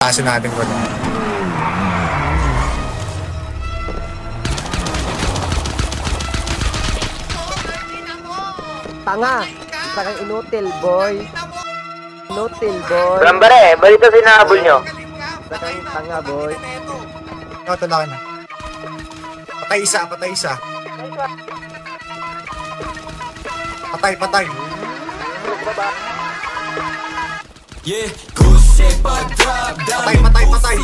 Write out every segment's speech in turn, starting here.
Kaso natin ko lang. Tanga! Sakang inutil, boy. Inutil, boy. Rambare, balita sinahabol nyo. Sakang tanga, boy. Ikaw, tulakan na. Patay isa, patay isa. Patay, patay. Yeah, good shape, I drop down. Patay, patay, patay.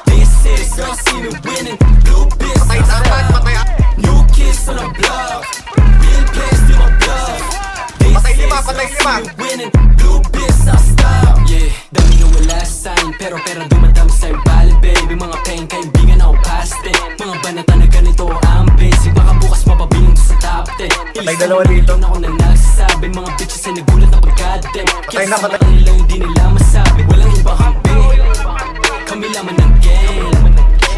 This is your scene winning. Blue bitch, Patay sa apat, patay. new kids on the block. Real place to my block. Patay lima, patay lima. Winning, blue bitch, I stop. Yeah, dami na wala sign. Pero dumadami sa'yo valid, baby. Mga pain, kaibigan ako past it. Mga banata na ganito ang basic. Baka bukas mapabilang to sa top 10. Patay dalawa dito. Na ako na nagsasabi. Mga bitches ay nagulat na pagkadem. Patay na, patay. Kaya nila hindi nila masabi. Walang ibang hampi. Kami laman ng game.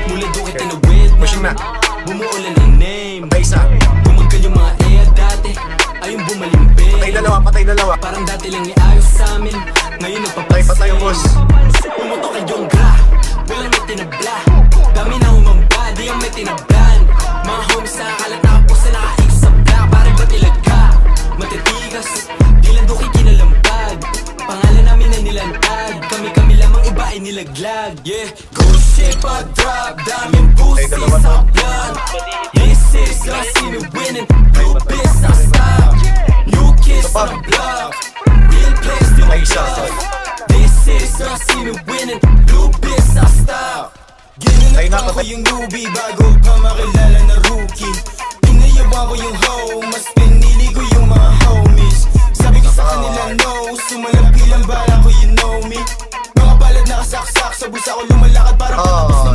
Mula doon kita na with Pushing na. Bumuulan ang name. Patay isa. Tumagal yung mga dati. Ayun bumalimpin. Patay dalawa, patay dalawa. Parang dati lang iayos sa amin. Ngayon Patay, nagpapansin. patay yung boss. Pumutok ay yung gra. Walang may tinabla. Dami na umamba, di ang may tinablan. Mga homies na akalat nakapos na nakaik sa black. Parang ba't ilaga? Matitigas, di lang doon kinalampag. Pangalan namin ay nilantag. Kami lamang iba ay nilaglag. Yeah, good shape I drop. Daming pussy sa blood. This is your scene winning. Blue bitch I stop. New kids on the block. Real place to my Patay isa. block. This is your scene winning. Blue bitch I stop. Patay na, Ginanap ko patay. yung newbie bago pa makilala na rookie. Pinayawan ko yung hoe, mas pinili ko yung mga homies. Sabi ko sa kanila no, sumalampi lang bala ko you know me. Mga balad nakasaksak sa busa ko lumalakad parang patapos na